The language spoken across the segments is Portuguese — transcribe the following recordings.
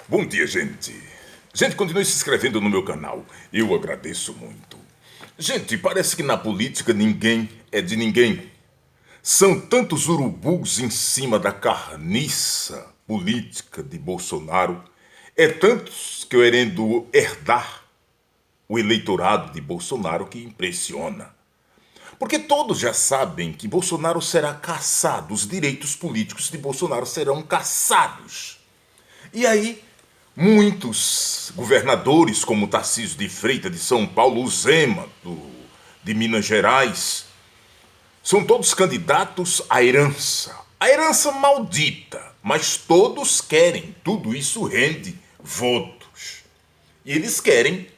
Bom dia, gente. Gente, continue se inscrevendo no meu canal. Eu agradeço muito. Gente, parece que na política ninguém é de ninguém. São tantos urubus em cima da carniça política de Bolsonaro. É tantos querendo herdar o eleitorado de Bolsonaro que impressiona. Porque todos já sabem que Bolsonaro será cassado, os direitos políticos de Bolsonaro serão cassados. E aí, muitos governadores, como Tarcísio de Freitas de São Paulo, o Zema de Minas Gerais, são todos candidatos à herança. A herança maldita, mas todos querem, tudo isso rende votos. E eles querem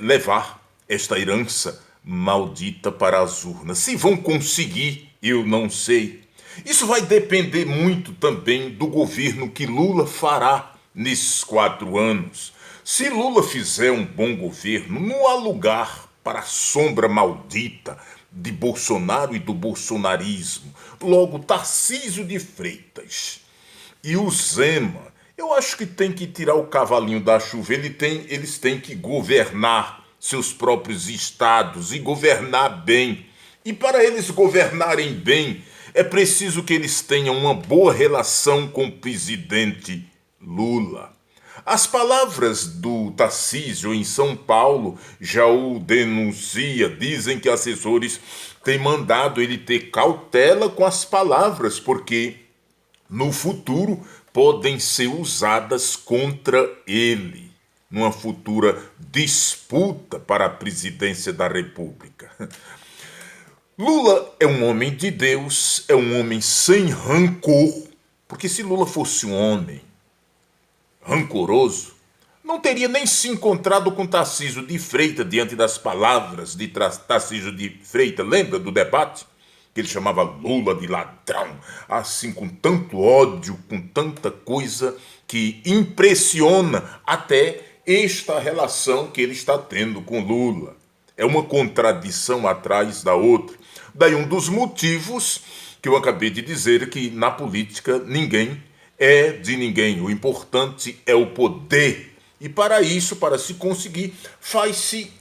levar esta herança maldita para as urnas. Se vão conseguir, eu não sei. Isso vai depender muito também do governo que Lula fará nesses 4 anos. Se Lula fizer um bom governo, não há lugar para a sombra maldita de Bolsonaro e do bolsonarismo. Logo, Tarcísio de Freitas e o Zema, eu acho que tem que tirar o cavalinho da chuva. Eles têm que governar seus próprios estados e governar bem. E para eles governarem bem, é preciso que eles tenham uma boa relação com o presidente Lula. As palavras do Tarcísio em São Paulo já o denuncia. Dizem que assessores têm mandado ele ter cautela com as palavras, porque no futuro podem ser usadas contra ele, numa futura disputa para a presidência da República. Lula é um homem de Deus, é um homem sem rancor, porque se Lula fosse um homem rancoroso, não teria nem se encontrado com Tarcísio de Freitas diante das palavras de Tarcísio de Freitas. Lembra do debate? Que ele chamava Lula de ladrão, assim, com tanto ódio, com tanta coisa que impressiona até esta relação que ele está tendo com Lula. É uma contradição atrás da outra. Daí um dos motivos que eu acabei de dizer, que na política ninguém é de ninguém. O importante é o poder. E para isso, para se conseguir, faz-se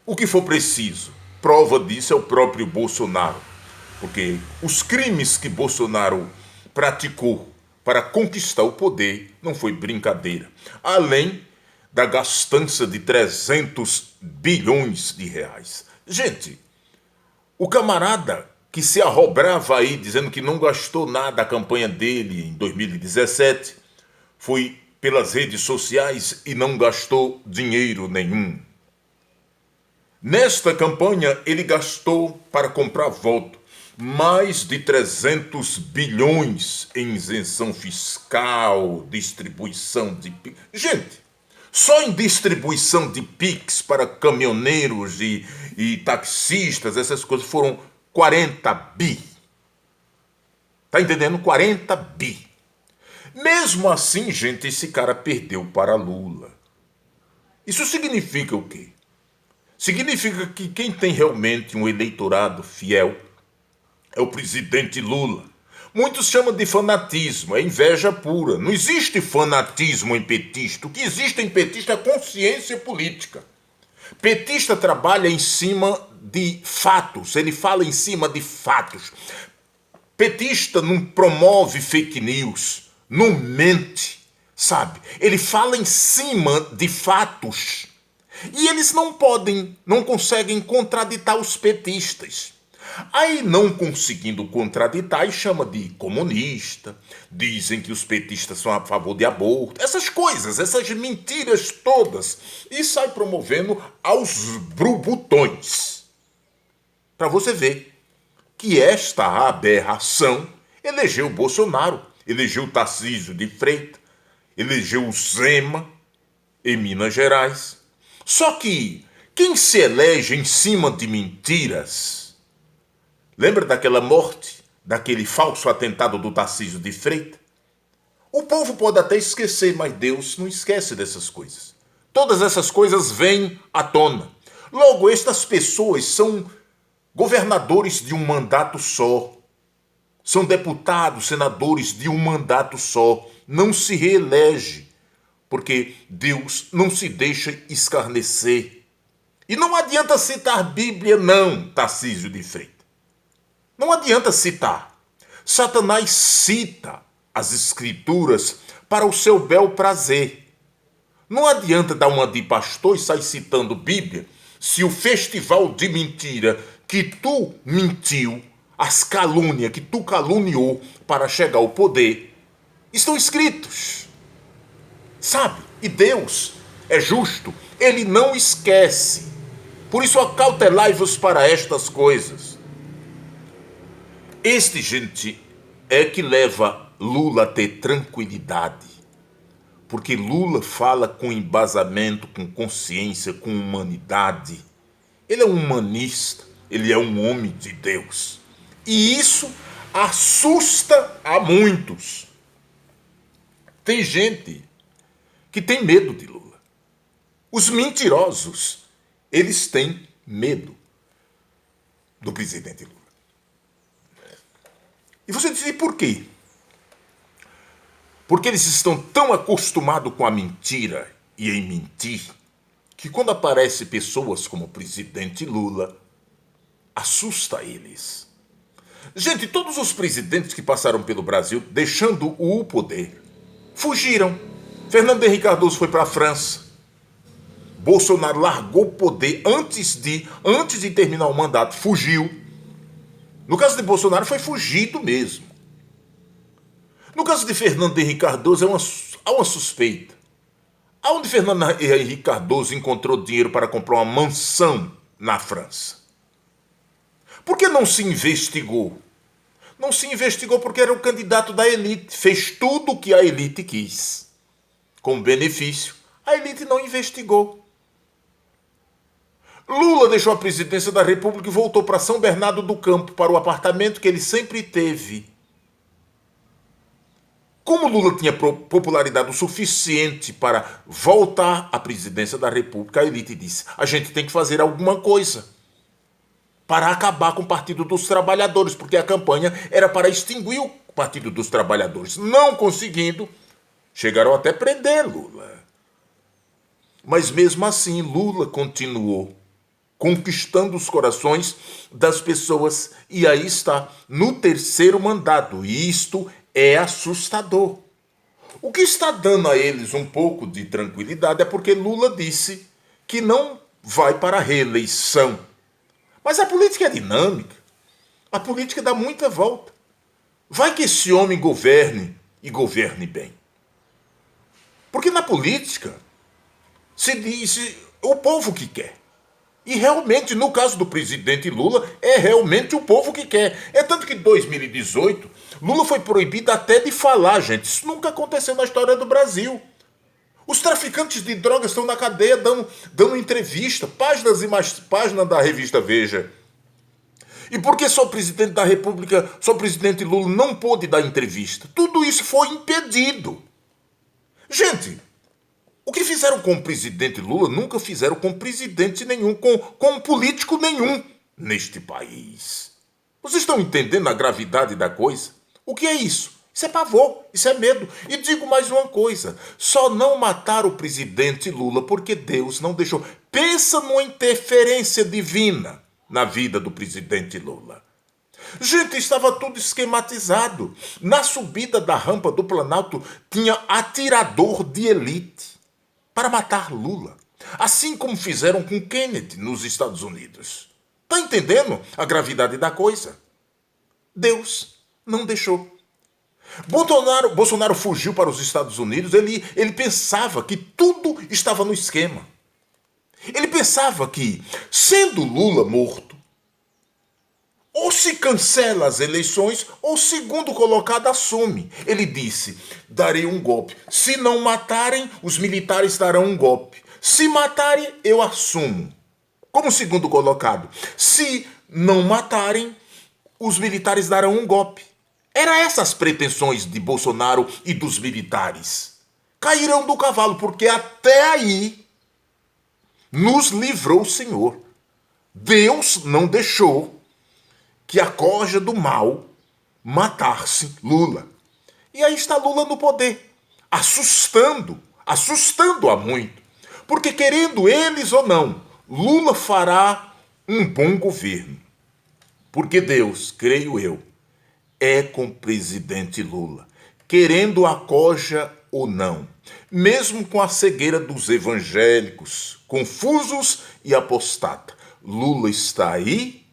o que for preciso. Prova disso é o próprio Bolsonaro. Porque os crimes que Bolsonaro praticou para conquistar o poder não foi brincadeira. Além da gastança de 300 bilhões de reais. Gente, o camarada que se arrobrava aí dizendo que não gastou nada a campanha dele em 2017 foi pelas redes sociais e não gastou dinheiro nenhum. Nesta campanha ele gastou para comprar voto mais de 300 bilhões em isenção fiscal, distribuição de PIX. Gente, só em distribuição de PIX para caminhoneiros e taxistas, essas coisas foram 40 bi. Tá entendendo? 40 bi. Mesmo assim, gente, esse cara perdeu para Lula. Isso significa o quê? Significa que quem tem realmente um eleitorado fiel é o presidente Lula. Muitos chamam de fanatismo, é inveja pura. Não existe fanatismo em petista. O que existe em petista é consciência política. Petista trabalha em cima de fatos, ele fala em cima de fatos. Petista não promove fake news, não mente, sabe? Ele fala em cima de fatos. E eles não conseguem contraditar os petistas. Aí, não conseguindo contraditar, e chama de comunista, dizem que os petistas são a favor de aborto, essas coisas, essas mentiras todas, e sai promovendo aos brubutões. Para você ver que esta aberração elegeu Bolsonaro, elegeu Tarcísio de Freitas, elegeu o Zema em Minas Gerais. Só que quem se elege em cima de mentiras... Lembra daquela morte, daquele falso atentado do Tarcísio de Freitas? O povo pode até esquecer, mas Deus não esquece dessas coisas. Todas essas coisas vêm à tona. Logo, estas pessoas são governadores de um mandato só. São deputados, senadores de um mandato só. Não se reelege. porque Deus não se deixa escarnecer. E não adianta citar Bíblia não, Tarcísio de Freitas. Não adianta citar. Satanás cita as Escrituras para o seu bel prazer. Não adianta dar uma de pastor e sair citando Bíblia se o festival de mentira que tu mentiu, as calúnias que tu caluniou para chegar ao poder, estão escritos. Sabe? E Deus é justo, ele não esquece. Por isso acautelai-vos para estas coisas. Este, gente, é que leva Lula a ter tranquilidade. Porque Lula fala com embasamento, com consciência, com humanidade. Ele é um humanista, ele é um homem de Deus. E isso assusta a muitos. Tem gente que tem medo de Lula. Os mentirosos, eles têm medo do presidente Lula. E você diz, e por quê? Porque eles estão tão acostumados com a mentira e em mentir, que quando aparecem pessoas como o presidente Lula, assusta eles. Gente, todos os presidentes que passaram pelo Brasil, deixando o poder, fugiram. Fernando Henrique Cardoso foi para a França. Bolsonaro largou o poder antes de terminar o mandato, fugiu. No caso de Bolsonaro foi fugido mesmo. No caso de Fernando Henrique Cardoso há uma suspeita. Aonde Fernando Henrique Cardoso encontrou dinheiro para comprar uma mansão na França? Por que não se investigou? Não se investigou porque era o candidato da elite. Fez tudo o que a elite quis. Com benefício. A elite não investigou. Lula deixou a presidência da República e voltou para São Bernardo do Campo, para o apartamento que ele sempre teve. Como Lula tinha popularidade o suficiente para voltar à presidência da República, a elite disse, a gente tem que fazer alguma coisa para acabar com o Partido dos Trabalhadores, porque a campanha era para extinguir o Partido dos Trabalhadores. Não conseguindo, chegaram até prender Lula. Mas mesmo assim, Lula continuou conquistando os corações das pessoas, e aí está, no terceiro mandato, e isto é assustador. O que está dando a eles um pouco de tranquilidade é porque Lula disse que não vai para a reeleição. Mas a política é dinâmica. A política dá muita volta. Vai que esse homem governe e governe bem. Porque na política se diz o povo que quer. E realmente, no caso do presidente Lula, é realmente o povo que quer. É tanto que em 2018, Lula foi proibido até de falar, gente. Isso nunca aconteceu na história do Brasil. Os traficantes de drogas estão na cadeia dando entrevista, páginas e mais páginas da revista Veja. E por que só o presidente da República, só o presidente Lula não pôde dar entrevista? Tudo isso foi impedido. Gente, o que fizeram com o presidente Lula nunca fizeram com presidente nenhum, com político nenhum neste país. Vocês estão entendendo a gravidade da coisa? O que é isso? Isso é pavor, isso é medo. E digo mais uma coisa, só não mataram o presidente Lula porque Deus não deixou. Pensa numa interferência divina na vida do presidente Lula. Gente, estava tudo esquematizado. Na subida da rampa do Planalto tinha atirador de elite para matar Lula. Assim como fizeram com Kennedy nos Estados Unidos. Está entendendo a gravidade da coisa? Deus não deixou. Bolsonaro fugiu para os Estados Unidos, ele pensava que tudo estava no esquema. Ele pensava que, sendo Lula morto, ou se cancela as eleições, ou o segundo colocado assume. Ele disse, darei um golpe. Se não matarem, os militares darão um golpe. Se matarem, eu assumo. Como segundo colocado. Se não matarem, os militares darão um golpe. Eram essas as pretensões de Bolsonaro e dos militares. Caíram do cavalo, porque até aí nos livrou o Senhor. Deus não deixou que a corja do mal matasse Lula. E aí está Lula no poder, assustando assustando a muito. Porque, querendo eles ou não, Lula fará um bom governo. Porque Deus, creio eu, é com o presidente Lula, querendo a coja ou não, mesmo com a cegueira dos evangélicos, confusos e apostata. Lula está aí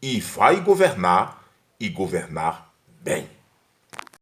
e vai governar, e governar bem.